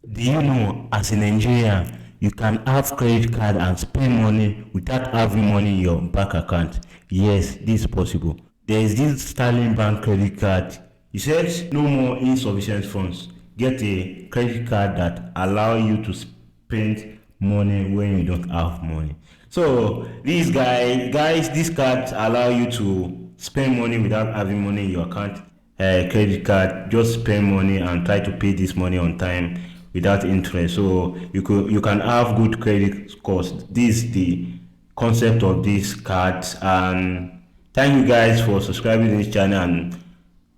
Do you know, as a Nigerian, you can have credit card and spend money without having money in your bank account? Yes, this is possible. There is this Sterling Bank credit card. It says no more insufficient funds. Get a credit card that allow you to spend money when you don't have money. So these cards allow you to spend money without having money in your account. Credit card, just spend money and try to pay this money on time without interest. So you can have good credit scores. This is the concept of these cards. And thank you guys for subscribing to this channel and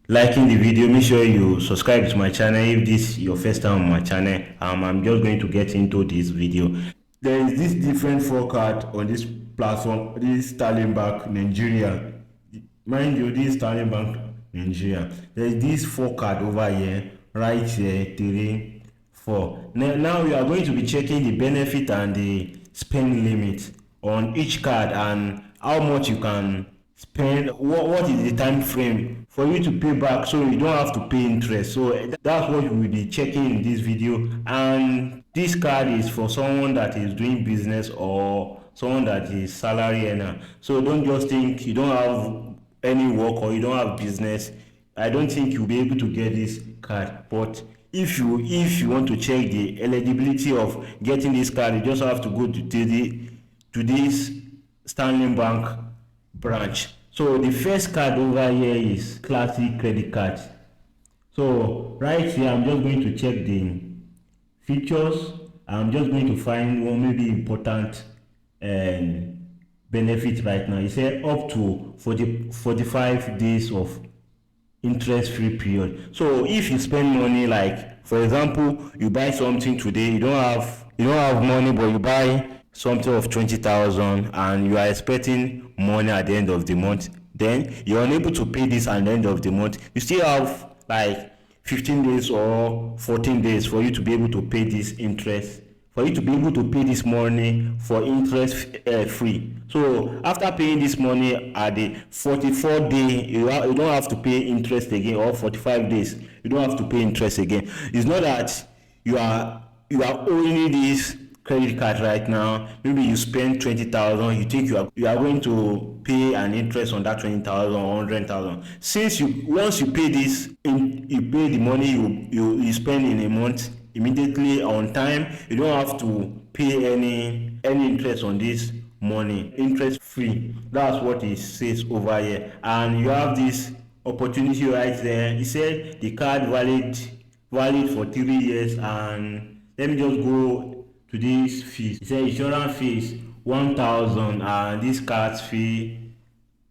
liking the video. Make sure you subscribe to my channel if this is your first time on my channel. I'm just going to get into this video. There is this different four card on this platform, this Sterling Bank Nigeria. Mind you, this Sterling Bank Nigeria. There is this four card over here, right here, 3, 4. Now we are going to be checking the benefit and the spend limit on each card and how much you can spend. What is the time frame for you to pay back, so you don't have to pay interest. So that's what we will be checking in this video. And this card is for someone that is doing business or someone that is salary earner. So don't just think you don't have any work or you don't have business. I don't think you'll be able to get this card. But if you want to check the eligibility of getting this card, you just have to go to this Sterling Bank branch. So the first card over here is classic credit card. So right here, I'm just going to check the features. I'm just going to find one maybe important benefit right now. It said up to 45 days of interest-free period. So if you spend money, like for example, you buy something today, you don't have money, but you buy something of 20,000 and you are expecting money at the end of the month, then you're unable to pay this at the end of the month, you still have like 15 days or 14 days for you to be able to pay this interest, for you to be able to pay this money for interest free. So after paying this money at the 44 day, you don't have to pay interest again, or 45 days you don't have to pay interest again. It's not that you are owing this credit card right now. Maybe you spend 20,000, you think you are going to pay an interest on that 20,000 or 100,000. Since once you pay this you pay the money you spend in a month immediately on time, you don't have to pay any interest on this money, interest free. That's what it says over here. And you have this opportunity right there. It said the card valid for 3 years. And let me just go to this fees. It says insurance fees 1,000 and this card fee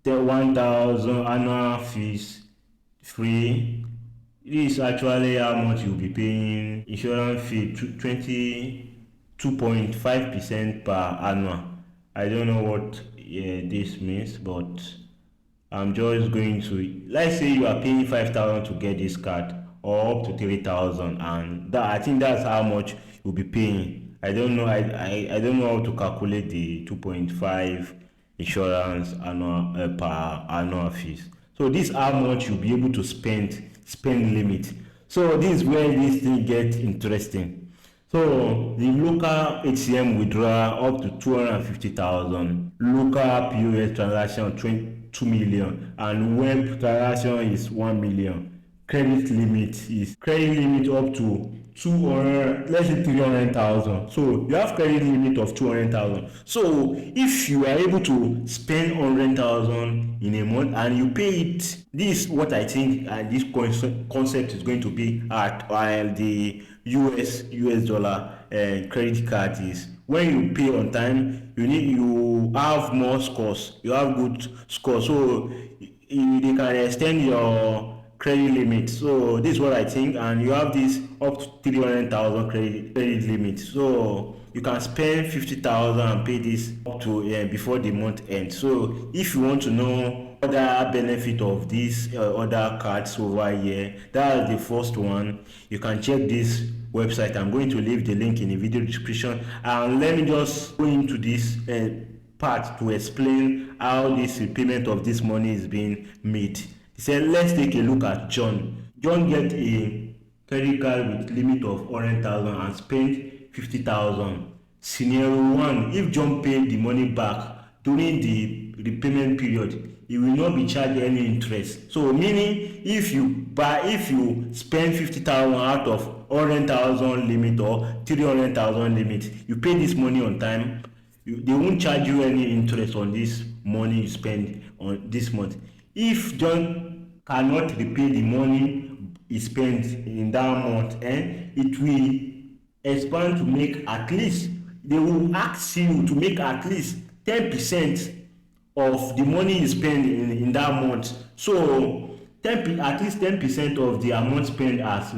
1,000, annual fees free. This is actually how much you'll be paying. Insurance fee 22.5% per annual. I don't know what this means, but I'm just going to, let's say you are paying 5,000 to get this card, or up to 3,000, and that, I think that's how much you'll be paying. I don't know. I don't know how to calculate the 2.5 insurance annual per annual fees. So this is how much you'll be able to spend limit. So this is where this thing gets interesting. So the local ATM withdrawal up to 250,000, local POS transaction 2 million, and web transaction is 1 million. Credit limit up to 200, let's say 300,000. So you have credit limit of 200,000. So if you are able to spend 100,000 in a month and you pay it, this is what I think this concept is going to be at, while the US dollar credit card is, when you pay on time, you have more scores, you have good scores, so they can extend your credit limit. So this is what I think. And you have this up to 300,000 credit limit, so you can spend 50,000 and pay this up to before the month ends. So if you want to know other benefit of these other cards over here, that's the first one. You can check this website. I'm going to leave the link in the video description, and let me just go into this part to explain how this repayment of this money is being made. He said, let's take a look at John. John get a credit card with limit of 100,000 and spend 50,000. Scenario 1, if John paid the money back during the repayment period, he will not be charged any interest. So meaning if you spend 50,000 out of 100,000 limit or 300,000 limit, you pay this money on time, they won't charge you any interest on this money you spend on this month. If John cannot repay the money he spent in that month, it will expand to make at least, they will ask you to make at least 10% of the money you spend in that month. So at least 10% of the amount spent as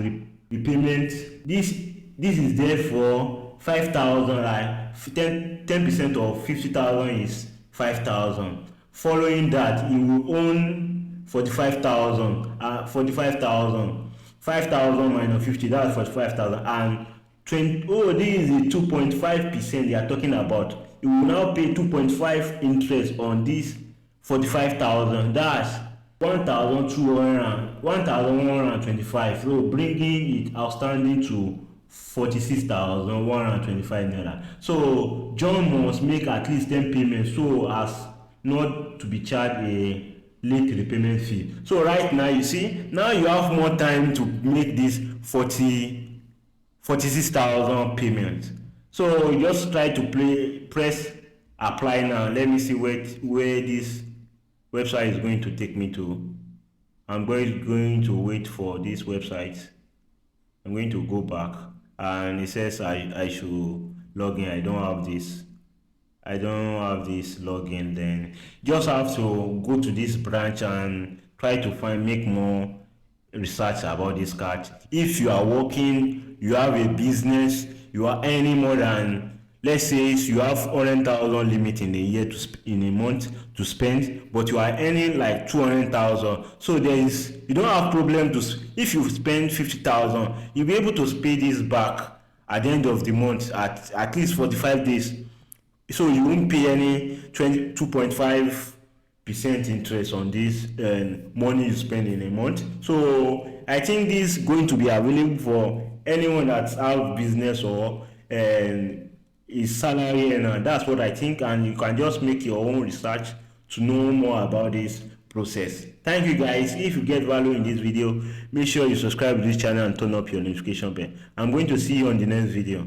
repayment. This is therefore 5,000, right? 10% of 50,000 is 5,000. Following that, you will own 45,000. 5,000 minus 50, that's 45,000. And 20, oh, this is the 2.5% they are talking about. You will now pay 2.5 interest on this 45,000. That's 1,125. So bringing it outstanding to 46,125 naira. So John must make at least 10 payments so as not to be charged a late repayment fee. So right now, you see, now you have more time to make this 46,000 payments. So just try to press apply now. Let me see where this website is going to take me to. I'm going to wait for this website. I'm going to go back, and it says I should log in. I don't have this login. Then just have to go to this branch and try to make more research about this card. If you are working, you have a business, you are earning more than, let's say you have 100,000 limit in a year in a month to spend, but you are earning like 200,000. So you don't have problem if you spend 50,000, you'll be able to pay this back at the end of the month at least 45 days. So you won't pay any 2.5% interest on this money you spend in a month. So I think this is going to be available for anyone that's out business or is salary earner. That's what I think, and you can just make your own research to know more about this process. Thank you guys. If you get value in this video, make sure you subscribe to this channel and turn up your notification bell. I'm going to see you on the next video.